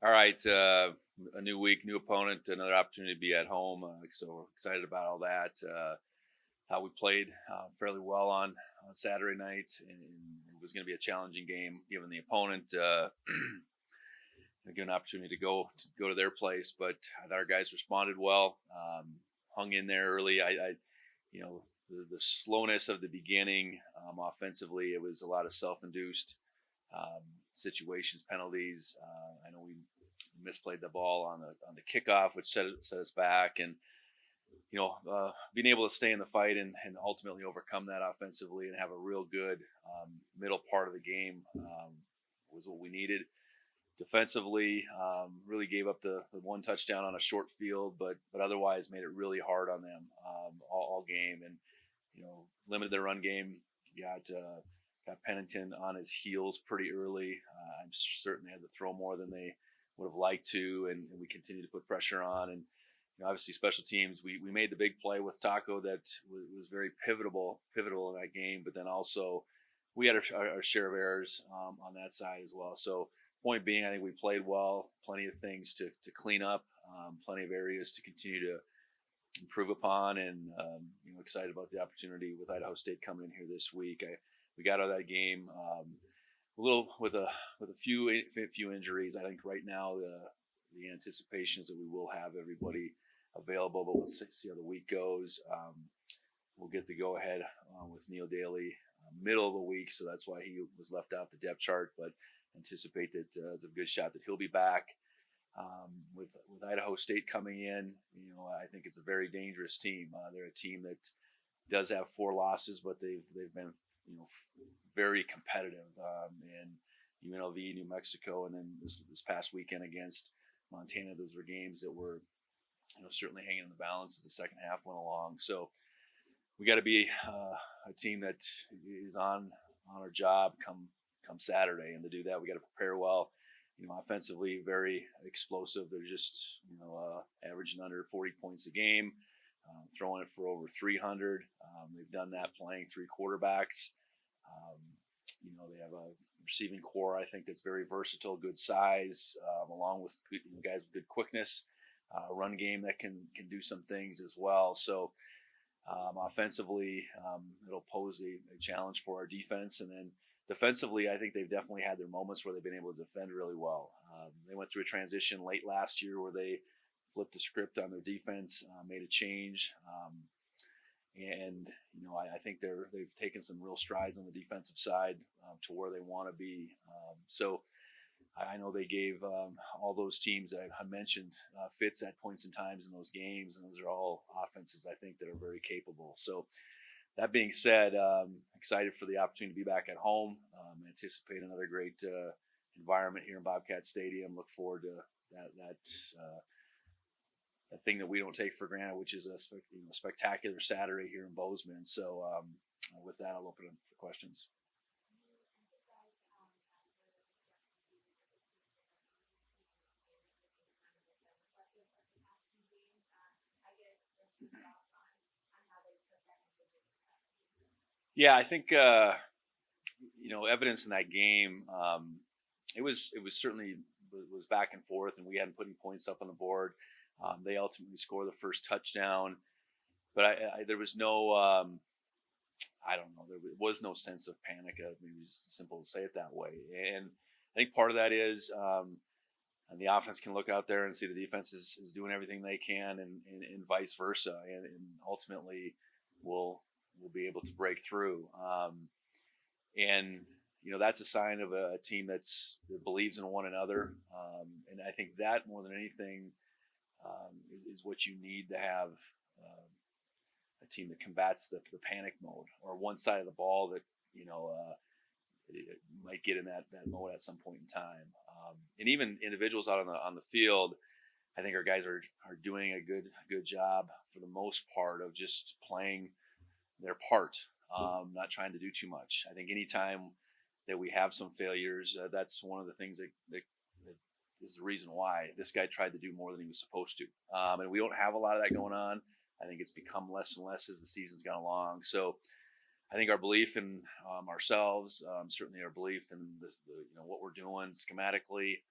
All right, a new week, new opponent, another opportunity to be at home. So we're excited about all that. How we played fairly well on Saturday night, and it was going to be a challenging game given the opponent. Given an opportunity to go to their place, but I thought our guys responded well, hung in there early. The slowness of the beginning offensively, it was a lot of self-induced um, situations, penalties. I know we misplayed the ball on the kickoff, which set us back, and being able to stay in the fight and ultimately overcome that offensively and have a real good middle part of the game was what we needed. Defensively, really gave up the one touchdown on a short field, but otherwise made it really hard on them all game, and limited their run game. Got Pennington on his heels pretty early. I'm certain they had to throw more than they would have liked to, and we continued to put pressure on. And obviously, special teams. We made the big play with Taco that was very pivotal in that game. But then also, we had our share of errors on that side as well. So, point being, I think we played well. Plenty of things to clean up. Plenty of areas to continue to improve upon, and excited about the opportunity with Idaho State coming in here this week. We got out of that game a little with a few injuries. I think right now the anticipation is that we will have everybody available, but we'll see how the week goes. We'll get the go ahead with Neil Daly middle of the week, so that's why he was left off the depth chart. But anticipate that it's a good shot that he'll be back. With Idaho State coming in, I think it's a very dangerous team. They're a team that does have 4 losses, but they've been very competitive. And UNLV, New Mexico, and then this past weekend against Montana, those were games that were certainly hanging in the balance as the second half went along. So we got to be a team that is on our job come Saturday, and to do that, we got to prepare well. Offensively, very explosive. They're just averaging under 40 points a game, throwing it for over 300. They've done that playing 3 quarterbacks. They have a receiving core, I think, that's very versatile, good size, along with guys with good quickness, run game that can do some things as well. So offensively, it'll pose a challenge for our defense. And then defensively, I think they've definitely had their moments where they've been able to defend really well. They went through a transition late last year where they flipped the script on their defense, made a change. And I think they've taken some real strides on the defensive side to where they want to be. So I know they gave all those teams that I mentioned fits at points and times in those games, and those are all offenses I think that are very capable. So that being said, excited for the opportunity to be back at home. Anticipate another great environment here in Bobcat Stadium. Look forward to that thing that we don't take for granted, which is a spectacular Saturday here in Bozeman. So with that, I'll open it up for questions. Yeah, I think evidence in that game. It was certainly was back and forth, and we hadn't putting points up on the board. They ultimately score the first touchdown, but there was no, I don't know, there was no sense of panic. Maybe it's simple to say it that way. And I think part of that is, and the offense can look out there and see the defense is doing everything they can, and vice versa, and ultimately we'll be able to break through. And that's a sign of a team that believes in one another. And I think that more than anything is what you need to have a team that combats the panic mode, or one side of the ball that might get in that mode at some point in time. And even individuals out on the field, I think our guys are doing a good job for the most part of just playing their part, not trying to do too much. I think anytime that we have some failures, that's one of the things that is the reason why this guy tried to do more than he was supposed to. And we don't have a lot of that going on. I think it's become less and less as the season's gone along. So I think our belief in ourselves, certainly our belief in what we're doing schematically,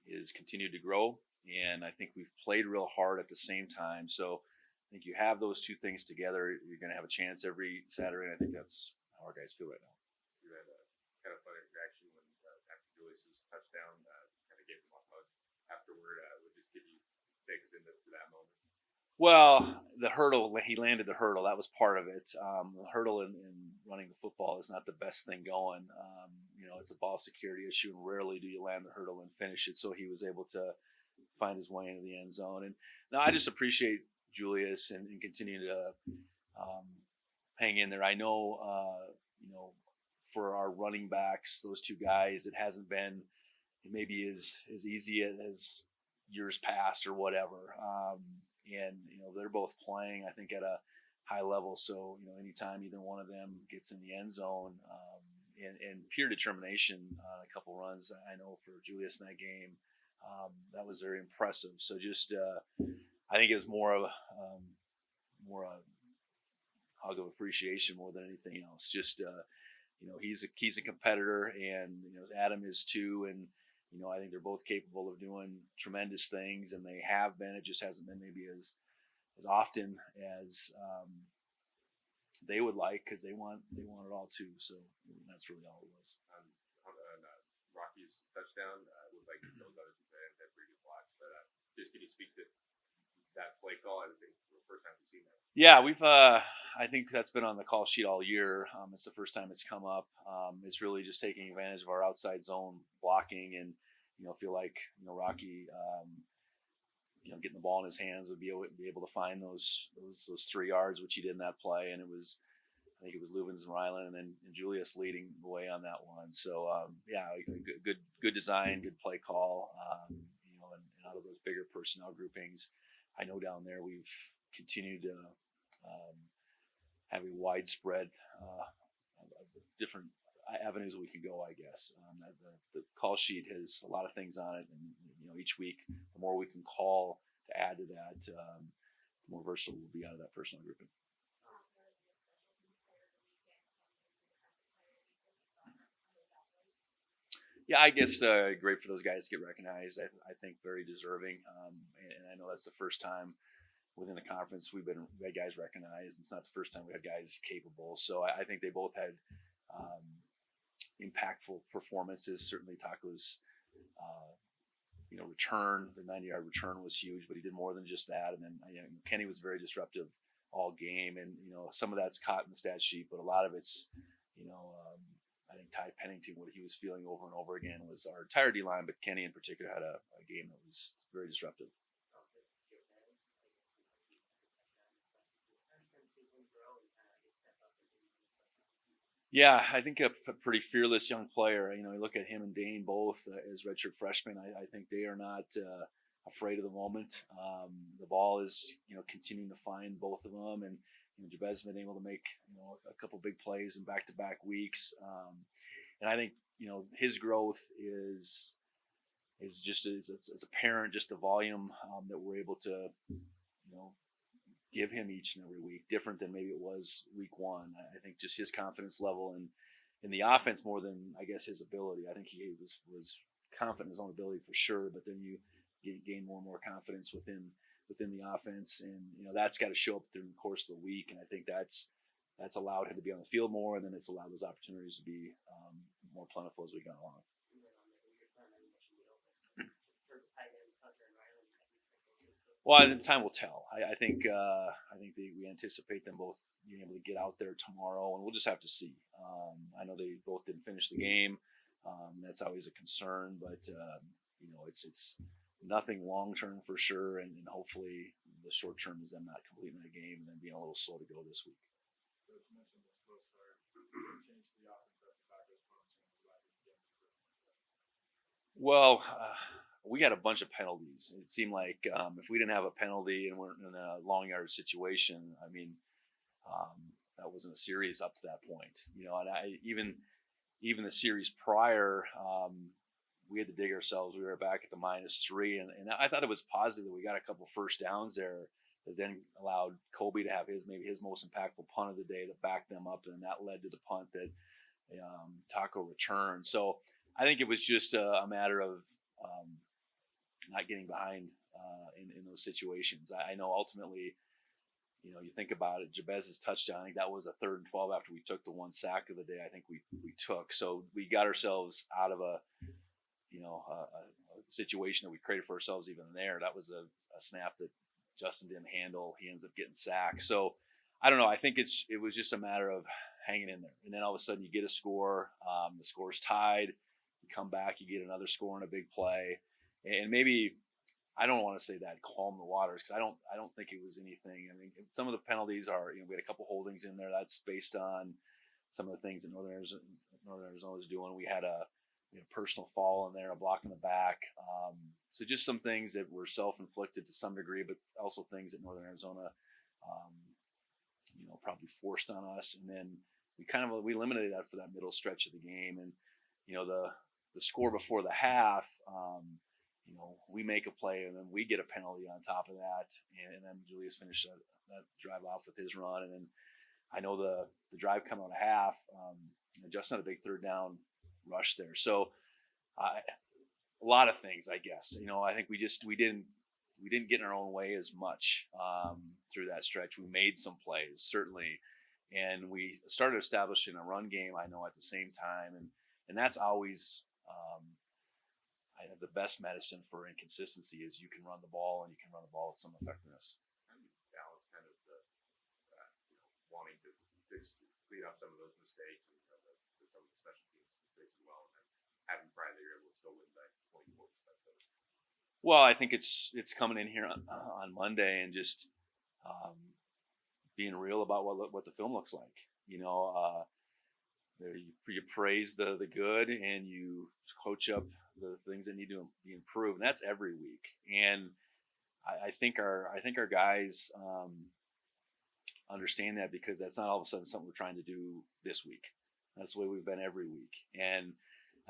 is continued to grow, and I think we've played real hard at the same time. So I think you have those two things together, you're going to have a chance every Saturday. And I think that's how our guys feel right now. You had a kind of funny reaction when after Julius's touchdown, kind of gave him a hug afterward. Would just give you take us into that moment. Well, the hurdle, he landed the hurdle. That was part of it. The hurdle in running the football is not the best thing going. It's a ball security issue, and rarely do you land the hurdle and finish it. So he was able to find his way into the end zone. And now I just appreciate Julius and continue to hang in there. I know, for our running backs, those two guys, it hasn't been maybe as easy as years past or whatever. And they're both playing, I think, at a high level. So anytime either one of them gets in the end zone, and pure determination on a couple runs, I know for Julius in that game, that was very impressive. So just I think it was more of a hug of appreciation more than anything else. Just he's a competitor, and Adam is too, and I think they're both capable of doing tremendous things, and they have been. It just hasn't been maybe as often as they would like, because they want it all too. So that's really all it was. Rocky's touchdown, looked like those others had pretty good blocks. But just can you speak to that play call? I think it's the first time we've seen that. Yeah, we've. I think that's been on the call sheet all year. It's the first time it's come up. It's really just taking advantage of our outside zone blocking, and feel like Rocky, getting the ball in his hands would be able to find those 3 yards, which he did in that play. And I think it was Lubens and Ryland, and then Julius leading the way on that one. So good design, good play call. And out of those bigger personnel groupings, I know down there we've continued to have a widespread different avenues we could go, I guess. The call sheet has a lot of things on it, and each week, the more we can call to add to that, the more versatile we'll be out of that personal grouping. Yeah, I guess great for those guys to get recognized. I think very deserving, and I know that's the first time within the conference we've had guys recognized. It's not the first time we had guys capable. So I think they both had impactful performances. Certainly Taco's return, the 90-yard return was huge, but he did more than just that. And then Kenny was very disruptive all game, and some of that's caught in the stat sheet, but a lot of it's I think Ty Pennington, what he was feeling over and over again was our entire D line, but Kenny in particular had a game that was very disruptive. Yeah, I think a pretty fearless young player. You look at him and Dane both as redshirt freshmen. I think they are not afraid of the moment. The ball is continuing to find both of them, and Jabez been able to make a couple big plays in back-to-back weeks, and I think his growth is just it's apparent, just the volume that we're able to give him each and every week, different than maybe it was week one. I think just his confidence level and in the offense more than I guess his ability. I think he was confident in his own ability for sure, but then you gain more and more confidence within the offense, and that's got to show up through the course of the week. And I think that's allowed him to be on the field more, and then it's allowed those opportunities to be more plentiful as we go along. Well, time will tell. I think we anticipate them both being able to get out there tomorrow, and we'll just have to see. I know they both didn't finish the game. That's always a concern, but it's nothing long term for sure, and hopefully the short term is them not completing the game and then being a little slow to go this week. Well, we had a bunch of penalties. It seemed like if we didn't have a penalty and we're in a long yard situation, that wasn't a series up to that point. And even the series prior, we had to dig ourselves. We were back at the -3, and I thought it was positive that we got a couple first downs there that then allowed Colby to have maybe his most impactful punt of the day to back them up, and that led to the punt that Taco returned. So I think it was just a matter of not getting behind in those situations. I know ultimately, you think about it, Jabez's touchdown, I think that was a 3rd and 12 after we took the one sack of the day. I think we took. So we got ourselves out of a situation that we created for ourselves even there. That was a snap that Justin didn't handle. He ends up getting sacked. So I don't know. I think it was just a matter of hanging in there. And then all of a sudden you get a score. The score's tied. You come back, you get another score in a big play. And maybe, I don't want to say that calm the waters, because I don't think it was anything. I mean, some of the penalties are, we had a couple holdings in there. That's based on some of the things that Northern Arizona was doing. We had a personal fall in there, a block in the back. So just some things that were self-inflicted to some degree, but also things that Northern Arizona, probably forced on us. And then we eliminated that for that middle stretch of the game. And, the score before the half, we make a play and then we get a penalty on top of that. And then Julius finished that drive off with his run. And then I know the drive coming out of half, Justin had a big 3rd down rush there. So a lot of things, I guess. I think we didn't get in our own way as much through that stretch. We made some plays, certainly, and we started establishing a run game, I know, at the same time, and that's always I think the best medicine for inconsistency is you can run the ball, and you can run the ball with some effectiveness. How do you balance kind of the wanting to clean up some of those mistakes and some of the special teams mistakes as well, and then having pride that you're able to still win by 20 points? Well, I think it's coming in here on Monday and just being real about what the film looks like. You praise the good, and you coach up the things that need to be improved, and that's every week. And I think our guys understand that, because that's not all of a sudden something we're trying to do this week. That's the way we've been every week. And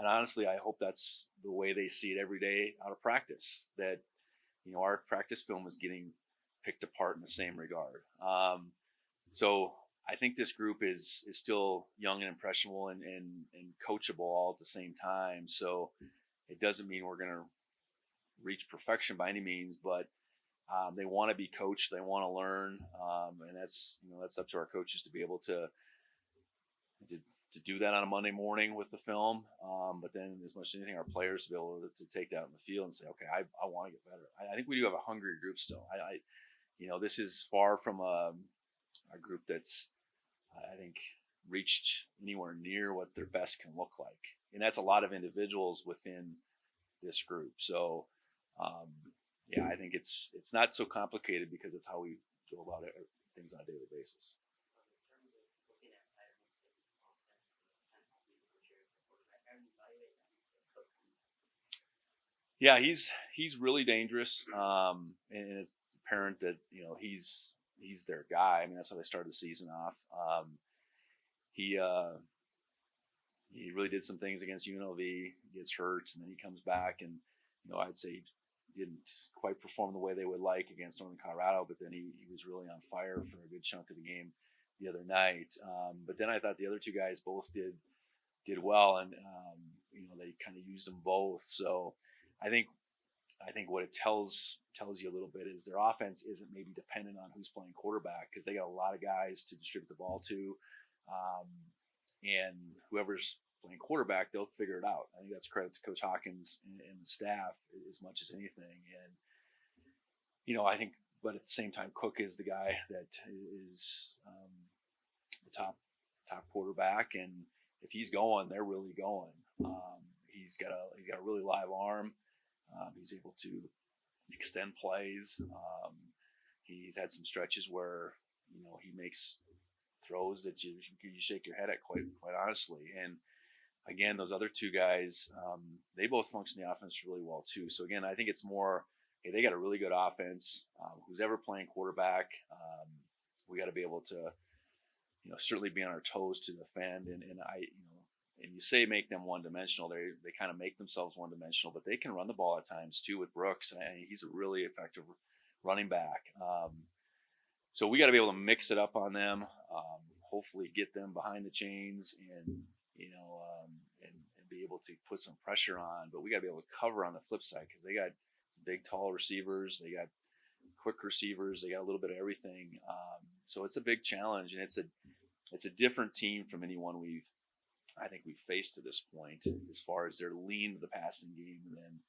honestly, I hope that's the way they see it every day out of practice, that, our practice film is getting picked apart in the same regard. So I think this group is still young and impressionable and coachable all at the same time. So it doesn't mean we're going to reach perfection by any means, but they want to be coached. They want to learn. And that's up to our coaches to be able to do that on a Monday morning with the film. But then as much as anything, our players to be able to take that in the field and say, okay, I want to get better. I think we do have a hungry group still. This is far from a group that's, I think, reached anywhere near what their best can look like. And that's a lot of individuals within this group. So, I think it's not so complicated, because it's how we go about things on a daily basis. Yeah, he's really dangerous, and it's apparent that he's their guy. I mean, that's how they started the season off. He really did some things against UNLV, gets hurt, and then he comes back, and I'd say he didn't quite perform the way they would like against Northern Colorado, but then he was really on fire for a good chunk of the game the other night. But then I thought the other two guys both did well, and they kind of used them both. So I think what it tells you a little bit is their offense isn't maybe dependent on who's playing quarterback, because they got a lot of guys to distribute the ball to, and whoever's playing quarterback, they'll figure it out. I think that's credit to Coach Hawkins and the staff as much as anything. And I think, but at the same time, Cook is the guy that is the top quarterback, and if he's going, they're really going. He's got a really live arm. He's able to extend plays. He's had some stretches where he makes throws that you shake your head at, quite honestly. And again, those other two guys, they both function the offense really well too. So again, I think it's more, hey, they got a really good offense. Who's ever playing quarterback, we got to be able to, certainly be on our toes to defend. And you say make them one-dimensional. They kind of make themselves one-dimensional, but they can run the ball at times too with Brooks, and he's a really effective running back. So we got to be able to mix it up on them. Hopefully, get them behind the chains, and and be able to put some pressure on. But we got to be able to cover on the flip side, because they got big, tall receivers. They got quick receivers. They got a little bit of everything. So it's a big challenge, and it's a different team from anyone I think we've faced to this point as far as their lean to the passing game and then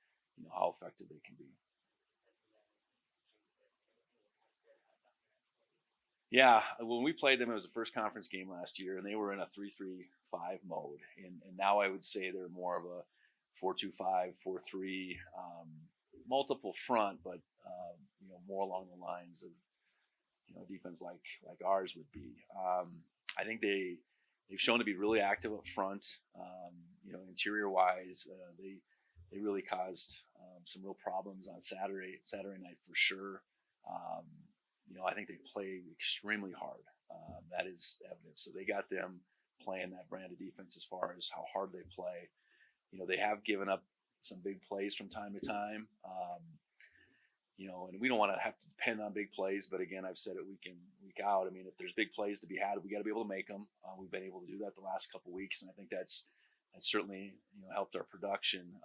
how effective they can be. Yeah, when we played them, it was the first conference game last year, and they were in a 3-3-5 mode, and now I would say they're more of a 4-2-5, 4-3, multiple front, but more along the lines of defense like ours would be. I think they've shown to be really active up front. Interior wise, they really caused some real problems on Saturday night for sure. I think they play extremely hard. That is evident. So they got them playing that brand of defense as far as how hard they play. They have given up some big plays from time to time. And we don't want to have to depend on big plays, but again, I've said it week in, week out. I mean, if there's big plays to be had, we got to be able to make them. We've been able to do that the last couple of weeks, and I think that's certainly helped our production.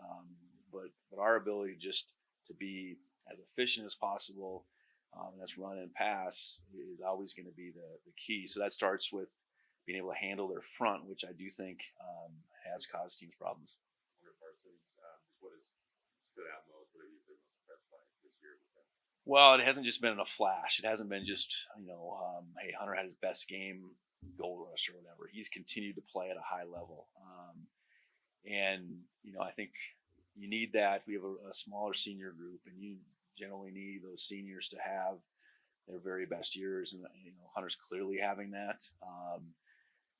But our ability just to be as efficient as possible, and that's run and pass is always going to be the key. So that starts with being able to handle their front, which I do think has caused teams problems. What has stood out most? What have you been most impressed by this year with them? Well, it hasn't just been a flash. It hasn't been just, hey, Hunter had his best game, goal rush or whatever. He's continued to play at a high level. I think you need that. We have a smaller senior group, and you generally need those seniors to have their very best years. And, Hunter's clearly having that. And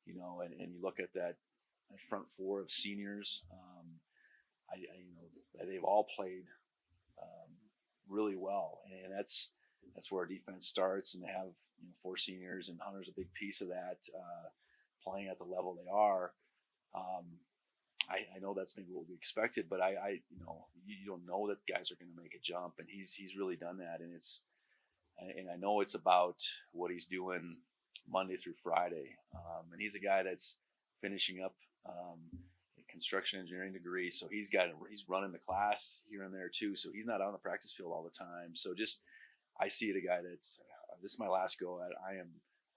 you look at that front four of seniors, they've all played really well, and that's where our defense starts. And they have 4 seniors, and Hunter's a big piece of that, playing at the level they are. I know that's maybe what we expected, but you don't know that guys are going to make a jump, and he's really done that. And I know it's about what he's doing Monday through Friday, and he's a guy that's finishing up a construction engineering degree, so he's running the class here and there too. So he's not on the practice field all the time. So I see it a guy that's this is my last go at.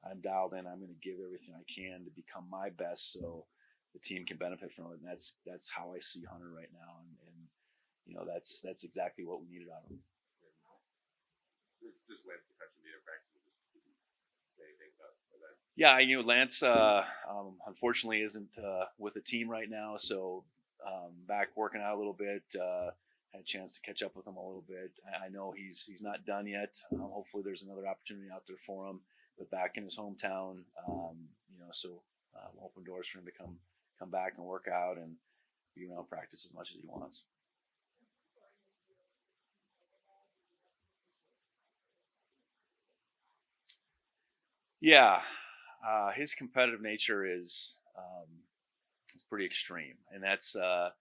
I'm dialed in. I'm going to give everything I can to become my best, so the team can benefit from it. And that's how I see Hunter right now, and that's exactly what we needed out of him. Just Lance McCutcheon being a practice. Say anything about that? Yeah, Lance unfortunately isn't with the team right now, so back working out a little bit. Had a chance to catch up with him a little bit. I know he's not done yet. Hopefully there's another opportunity out there for him, but back in his hometown, so we'll open doors for him to come back and work out and be around practice as much as he wants. Yeah, his competitive nature is pretty extreme, and that's a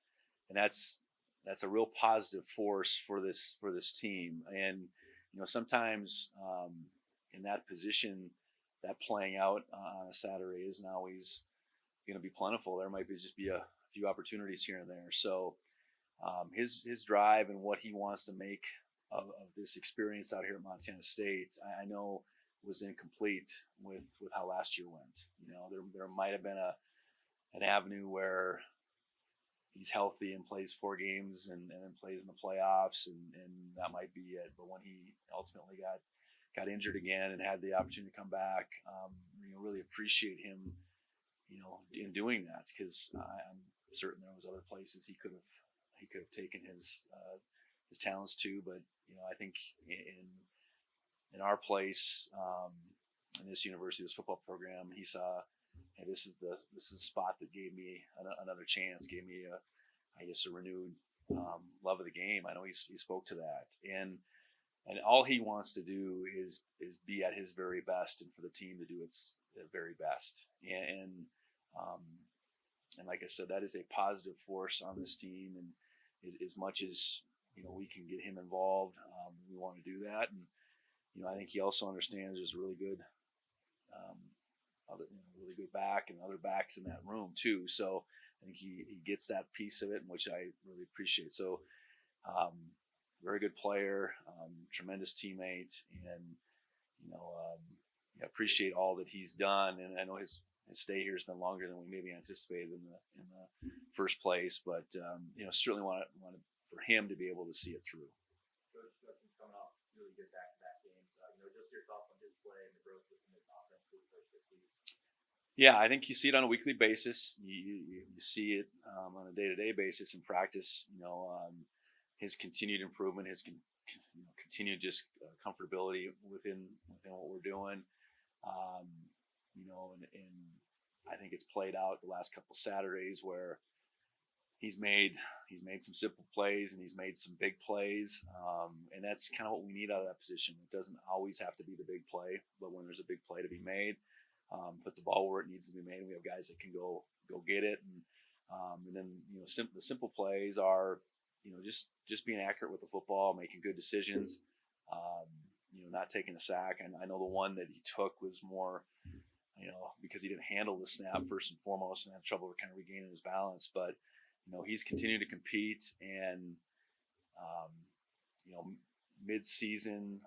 real positive force for this team. And sometimes in that position, that playing out on a Saturday isn't always going to be plentiful. There might just be a few opportunities here and there. So his drive and what he wants to make of this experience out here at Montana State, I know was incomplete with how last year went. There might have been an avenue where he's healthy and plays 4 games and then plays in the playoffs, and that might be it. But when he ultimately got injured again and had the opportunity to come back, really appreciate him, in doing that, because I'm certain there was other places he could have taken his talents to. But I think in our place, in this university, this football program, he saw, hey, this is the spot that gave me another chance, gave me a renewed love of the game. I know he spoke to that, and all he wants to do is be at his very best, and for the team to do its very best. And like I said, that is a positive force on this team, and as much as we can get him involved, we want to do that. And I think he also understands there's really good back and other backs in that room too. So I think he gets that piece of it, which I really appreciate. So very good player, tremendous teammate, and appreciate all that he's done. And I know his stay here has been longer than we maybe anticipated in the first place, but certainly want for him to be able to see it through. Coach Justin's coming off really good back-to-back games. Just your thoughts on his play and the growth within his offense for the first 6 weeks. Yeah, I think you see it on a weekly basis. You see it on a day-to-day basis in practice. His continued improvement, his continued just comfortability within what we're doing. And I think it's played out the last couple Saturdays where he's made some simple plays and he's made some big plays, and that's kind of what we need out of that position. It doesn't always have to be the big play, but when there's a big play to be made, put the ball where it needs to be made. We have guys that can go get it, and then the simple plays are just being accurate with the football, making good decisions, not taking a sack. And I know the one that he took was more, because he didn't handle the snap first and foremost and had trouble kind of regaining his balance. But he's continued to compete, and mid-season,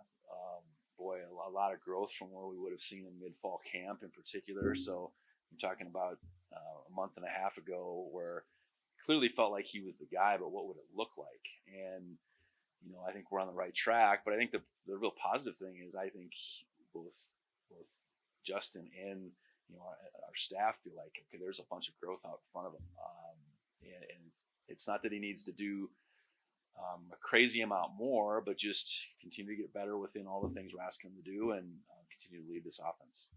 a lot of growth from where we would have seen in mid-fall camp in particular. So I'm talking about a month and a half ago where clearly felt like he was the guy, but what would it look like? And I think we're on the right track. But I think the real positive thing is I think both Justin and our staff feel like, okay, there's a bunch of growth out in front of him, and it's not that he needs to do a crazy amount more, but just continue to get better within all the things we're asking him to do, and continue to lead this offense.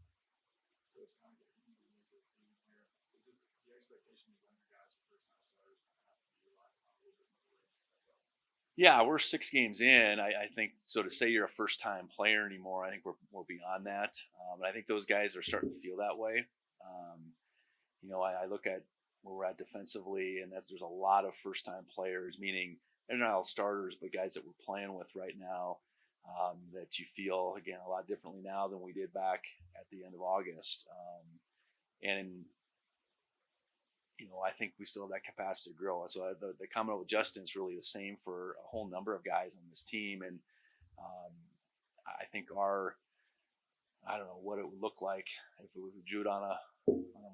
Yeah, we're 6 games in. I think so. To say you're a first-time player anymore, I think we're beyond that. And I think those guys are starting to feel that way. I look at where we're at defensively, and there's a lot of first-time players, meaning they're not all starters, but guys that we're playing with right now, that you feel, again, a lot differently now than we did back at the end of August. And I think we still have that capacity to grow. So the comment with Justin is really the same for a whole number of guys on this team. And I think I don't know what it would look like if we drew it on a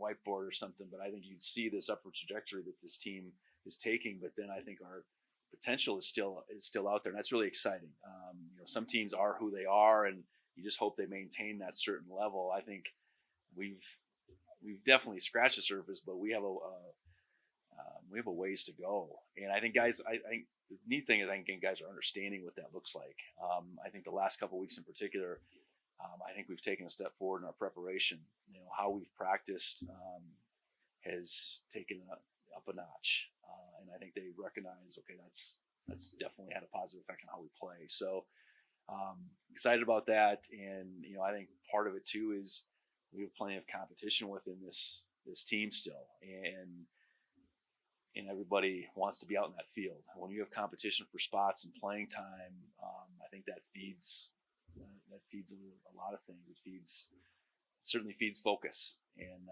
whiteboard or something, but I think you'd see this upward trajectory that this team is taking. But then I think our potential is still out there, and that's really exciting. Some teams are who they are, and you just hope they maintain that certain level. I think we've definitely scratched the surface, but we have a ways to go. And I think guys, I think the neat thing is I think guys are understanding what that looks like. I think the last couple of weeks in particular, I think we've taken a step forward in our preparation. How we've practiced has taken up a notch, and I think they recognize, okay, that's definitely had a positive effect on how we play. So excited about that, and I think part of it too is we have plenty of competition within this team still, and everybody wants to be out in that field. When you have competition for spots and playing time, I think that feeds a lot of things. It certainly feeds focus, and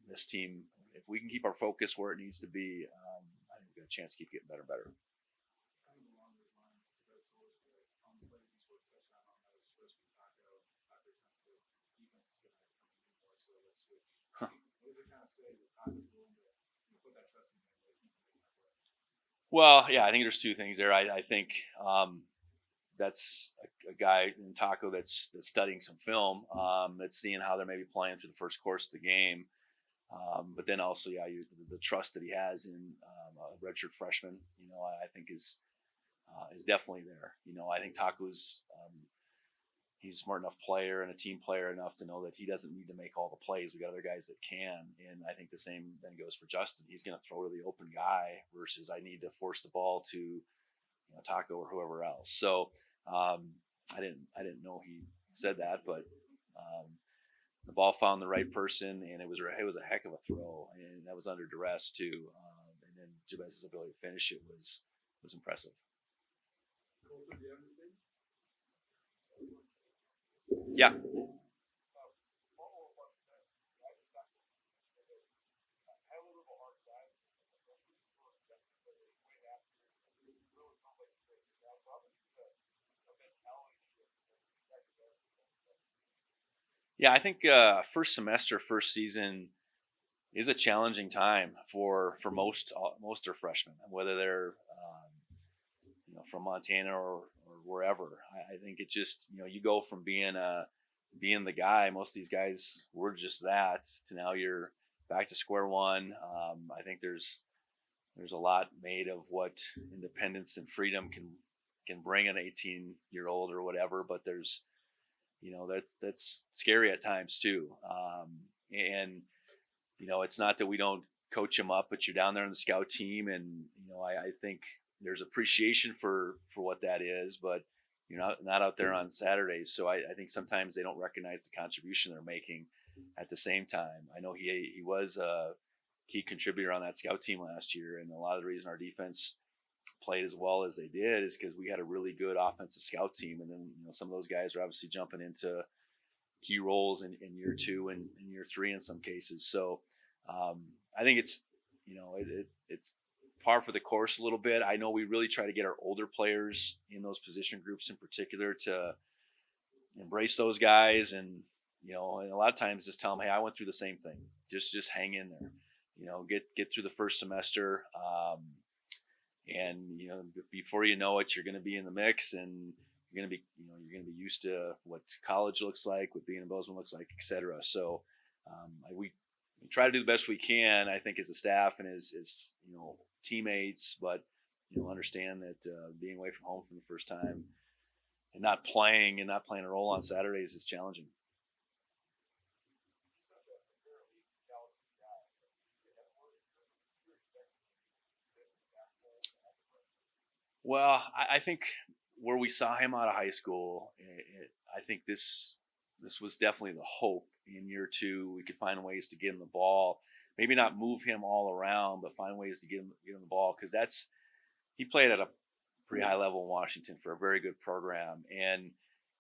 this team, if we can keep our focus where it needs to be, I think we've got a chance to keep getting better and better. Well, yeah, I think there's 2 things there. I think that's a guy in Taco that's studying some film, that's seeing how they're maybe playing through the first course of the game. But then also, the trust that he has in a redshirt freshman, I think is definitely there. I think Taco's he's a smart enough player and a team player enough to know that he doesn't need to make all the plays. We got other guys that can, and I think the same then goes for Justin. He's going to throw to the open guy versus I need to force the ball to Taco or whoever else. So I didn't know he said that, but the ball found the right person, and it was a heck of a throw, and that was under duress too. And then Jabez's ability to finish it was impressive. Yeah. Yeah, I think first semester, first season is a challenging time for most are freshmen, whether they're from Montana or wherever. I think it just you go from being the guy. Most of these guys were just that to now you're back to square one. I think there's a lot made of what independence and freedom can bring an 18-year-old or whatever, but there's that's scary at times too. And it's not that we don't coach them up, but you're down there on the scout team, and I think there's appreciation for what that is, but you're not out there on Saturdays. So I think sometimes they don't recognize the contribution they're making. At the same time, I know he was a key contributor on that scout team last year, and a lot of the reason our defense played as well as they did is because we had a really good offensive scout team, and then some of those guys are obviously jumping into key roles in year two and in year three in some cases. So I think it's it's par for the course a little bit. I know we really try to get our older players in those position groups in particular to embrace those guys, and and a lot of times just tell them, hey, I went through the same thing. Just hang in there. Get through the first semester, and before you know it, you're going to be in the mix, and you're going to be used to what college looks like, what being in Bozeman looks like, etc. So we try to do the best we can, I think, as a staff and as teammates, but understand that being away from home for the first time and not playing a role on Saturdays is challenging. Well, I think where we saw him out of high school, I think this was definitely the hope. In year two, we could find ways to get him the ball. Maybe not move him all around, but find ways to get him the ball, because he played at a pretty high level in Washington for a very good program. And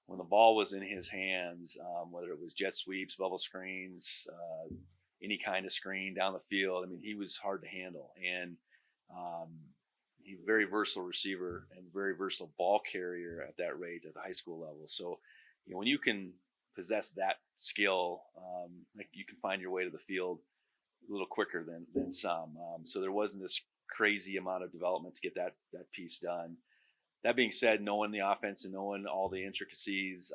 when the ball was in his hands, whether it was jet sweeps, bubble screens, any kind of screen down the field, I mean, he was hard to handle. And he's a very versatile receiver and very versatile ball carrier at that rate at the high school level. So, when you can possess that skill, like you can find your way to the field a little quicker than some. So there wasn't this crazy amount of development to get that piece done. That being said, knowing the offense and knowing all the intricacies,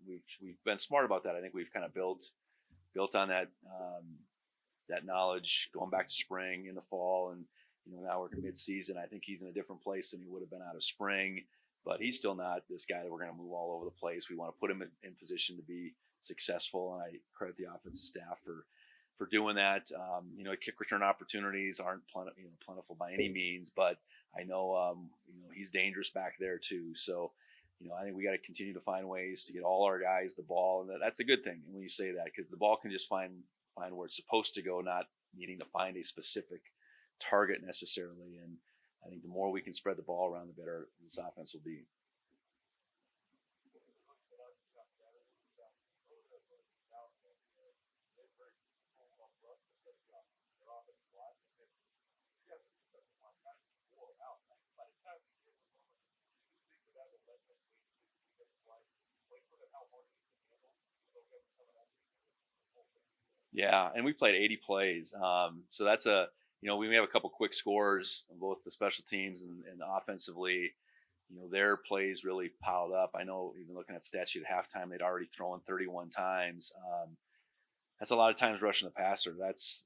we've been smart about that. I think we've kind of built on that knowledge going back to spring in the fall, and now we're in mid-season. I think he's in a different place than he would have been out of spring, but he's still not this guy that we're going to move all over the place. We want to put him in position to be successful, and I credit the offensive staff for doing that. Kick return opportunities aren't plentiful by any means, but I know he's dangerous back there too. So I think we got to continue to find ways to get all our guys the ball, and that's a good thing. And when you say that, because the ball can just find where it's supposed to go, not needing to find a specific target necessarily. And I think the more we can spread the ball around, the better this offense will be. Yeah, and we played 80 plays. So that's we may have a couple quick scores on both the special teams and offensively. Their plays really piled up. I know even looking at stat sheet at halftime, they'd already thrown 31 times. That's a lot of times rushing the passer. That's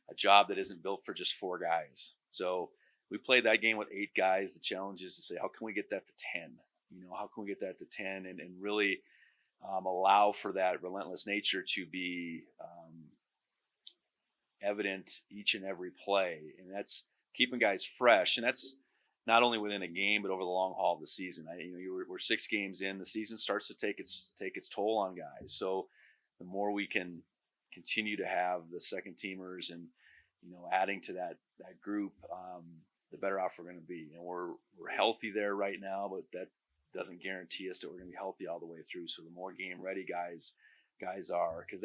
a job that isn't built for just 4 guys. So we played that game with 8 guys. The challenge is to say, how can we get that to 10? How can we get that to 10 and really allow for that relentless nature to be evident each and every play, and that's keeping guys fresh, and that's not only within a game but over the long haul of the season. We're 6 games in, the season starts to take its toll on guys. So the more we can continue to have the second teamers and adding to that group, the better off we're going to be. We're healthy there right now, but that doesn't guarantee us that we're going to be healthy all the way through. So the more game ready guys are, because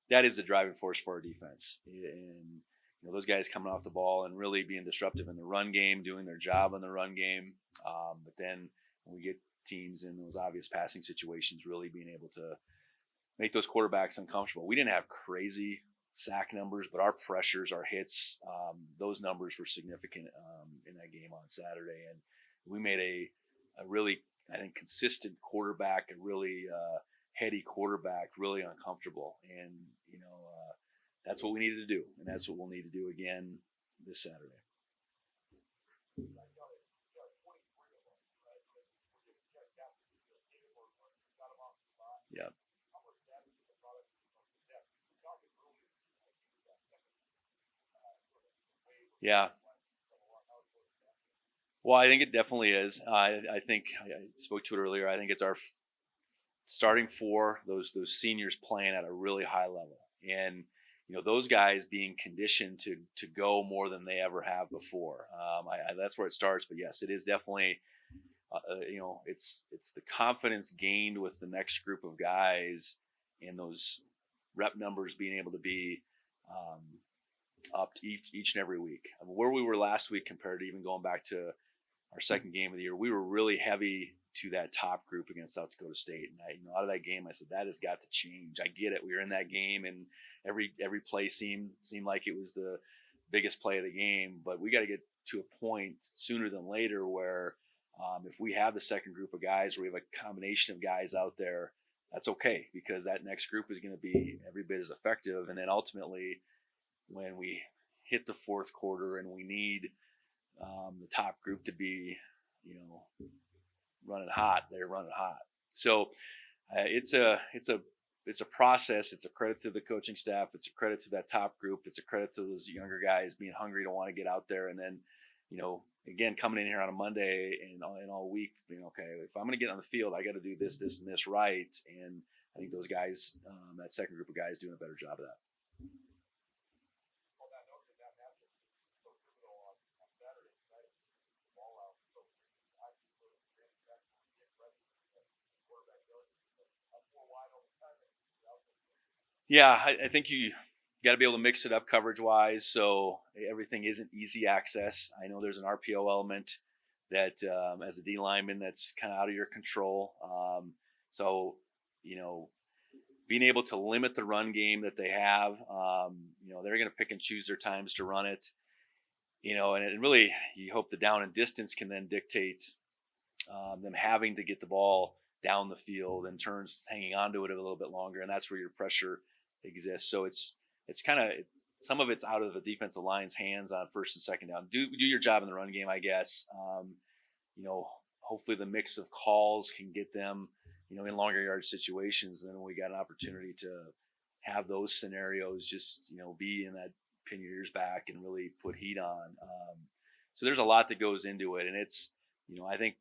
that is the driving force for our defense. And those guys coming off the ball and really being disruptive in the run game, doing their job in the run game. But then when we get teams in those obvious passing situations, really being able to make those quarterbacks uncomfortable. We didn't have crazy sack numbers, but our pressures, our hits, those numbers were significant in that game on Saturday. And we made a really, I think, consistent quarterback, a really heady quarterback, really uncomfortable. And, that's what we needed to do. And that's what we'll need to do again this Saturday. Yeah. Yeah. Well, I think it definitely is. I think I spoke to it earlier. I think it's our starting four, those seniors playing at a really high level, and those guys being conditioned to go more than they ever have before. That's where it starts. But yes, it is definitely. It's the confidence gained with the next group of guys, and those rep numbers being able to be up to each and every week. I mean, where we were last week compared to even going back to our second game of the year, we were really heavy to that top group against South Dakota State. And out of that game, I said, that has got to change. I get it. We were in that game, and every play seemed like it was the biggest play of the game. But we got to get to a point sooner than later where if we have the second group of guys, or we have a combination of guys out there, that's okay, because that next group is going to be every bit as effective. And then ultimately, when we hit the fourth quarter and we need the top group to be, running hot, they're running hot. So it's a process. It's a credit to the coaching staff. It's a credit to that top group. It's a credit to those younger guys being hungry to want to get out there. And then, again, coming in here on a Monday and all week, okay, if I'm going to get on the field, I got to do this, and this right. And I think those guys, that second group of guys, doing a better job of that. Yeah, I think you got to be able to mix it up coverage wise, so everything isn't easy access. I know there's an RPO element that, as a D lineman, that's kind of out of your control. So being able to limit the run game that they have, they're going to pick and choose their times to run it. And it really, you hope the down and distance can then dictate them having to get the ball down the field and turns hanging onto it a little bit longer, and that's where your pressure exists. So it's kind of, some of it's out of the defensive line's hands on first and second down. Do your job in the run game, I guess. Hopefully the mix of calls can get them, in longer yard situations. Then we got an opportunity to have those scenarios just, be in that pin your ears back and really put heat on. So there's a lot that goes into it, and it's, I think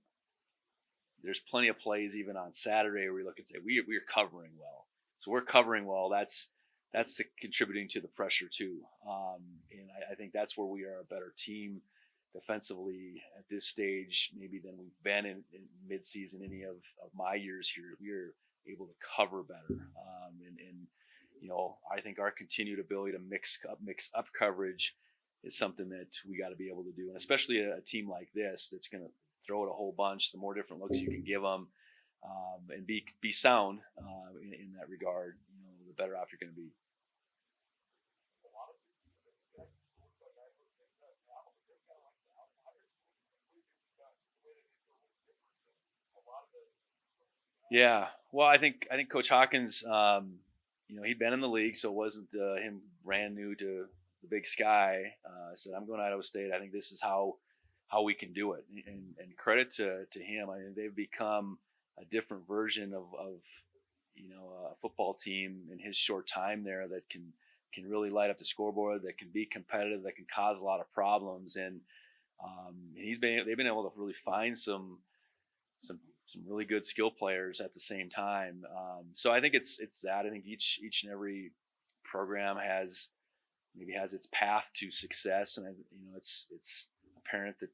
there's plenty of plays even on Saturday where we look and say we're covering well. So we're covering well. That's contributing to the pressure too. And I think that's where we are a better team defensively at this stage, maybe than we've been in midseason any of my years here. We're able to cover better. And I think our continued ability to mix up coverage is something that we got to be able to do. And especially a team like this that's going to throw it a whole bunch, the more different looks you can give them, and be sound in that regard, the better off you're going to be. Yeah, well, I think Coach Hawkins, he'd been in the league, so it wasn't him brand new to the Big Sky. Said, I'm going to Idaho State. I think this is how we can do it, and credit to him. I mean, they've become a different version of a football team in his short time there that can really light up the scoreboard, that can be competitive, that can cause a lot of problems, and they've been able to really find some really good skill players at the same time. So I think it's that. I think each and every program has its path to success, and it's apparent that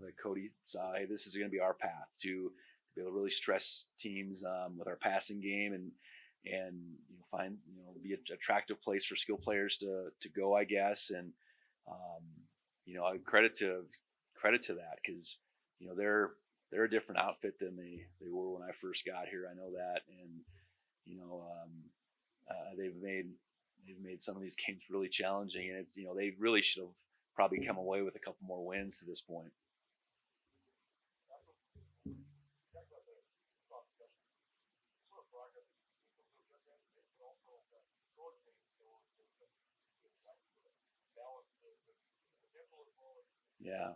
that Cody saw, hey, this is going to be our path to be able to really stress teams with our passing game and find be an attractive place for skill players to go, I guess. And credit to that, because they're they're a different outfit than they were when I first got here. I know that, and you know, they've made some of these games really challenging, and it's, you know, they really should have probably come away with a couple more wins to this point. Yeah.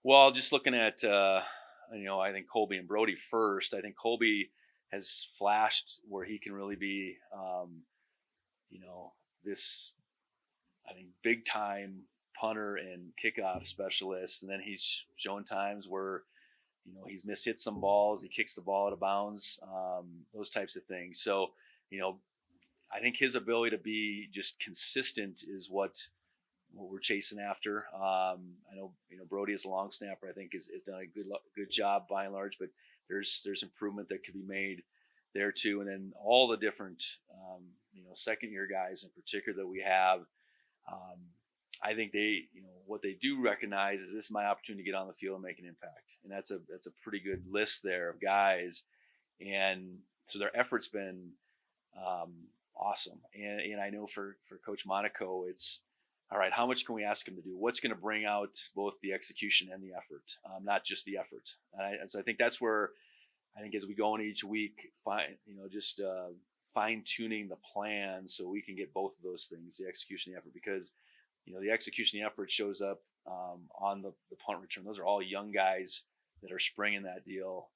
Well, just looking at, you know, I think Colby and Brody first. I think Colby has flashed where he can really be, you know, this, I think, big time punter and kickoff specialist. And then he's shown times where, you know, he's mishit some balls, he kicks the ball out of bounds, those types of things. So, you know, I think his ability to be just consistent is what we're chasing after. I know, you know, Brody is a long snapper. I think has done a good job by and large, but there's improvement that could be made there too. And then all the different, you know, second year guys in particular that we have, I think they, you know, what they do recognize is this is my opportunity to get on the field and make an impact. And that's a pretty good list there of guys. And so their effort's been, awesome. And I know for Coach Monaco, it's, all right, how much can we ask him to do? What's going to bring out both the execution and the effort, not just the effort? And so I think that's where I think as we go in each week, just fine tuning the plan so we can get both of those things, the execution and the effort, because, you know, the execution and the effort shows up on the punt return. Those are all young guys that are springing that deal.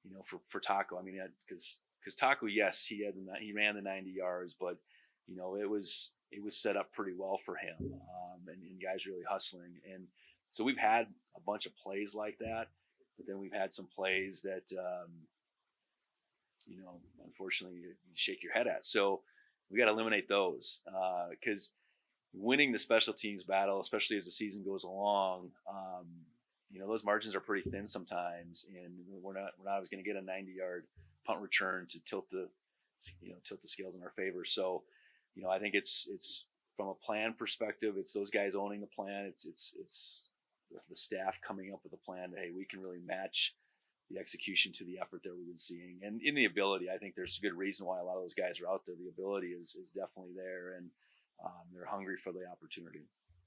You know, for Taco, I mean, because Taco, yes, he ran the 90 yards, but you know, it was set up pretty well for him, and guys really hustling. And so we've had a bunch of plays like that, but then we've had some plays that, you know, unfortunately you shake your head at. So we got to eliminate those, because winning the special teams battle, especially as the season goes along, you know, those margins are pretty thin sometimes, and we're not always going to get a 90-yard punt return to tilt the scales in our favor. So, you know, I think it's from a plan perspective, it's those guys owning the plan. It's the staff coming up with a plan that, hey, we can really match the execution to the effort that we've been seeing. And in the ability, I think there's a good reason why a lot of those guys are out there. The ability is definitely there, and they're hungry for the opportunity.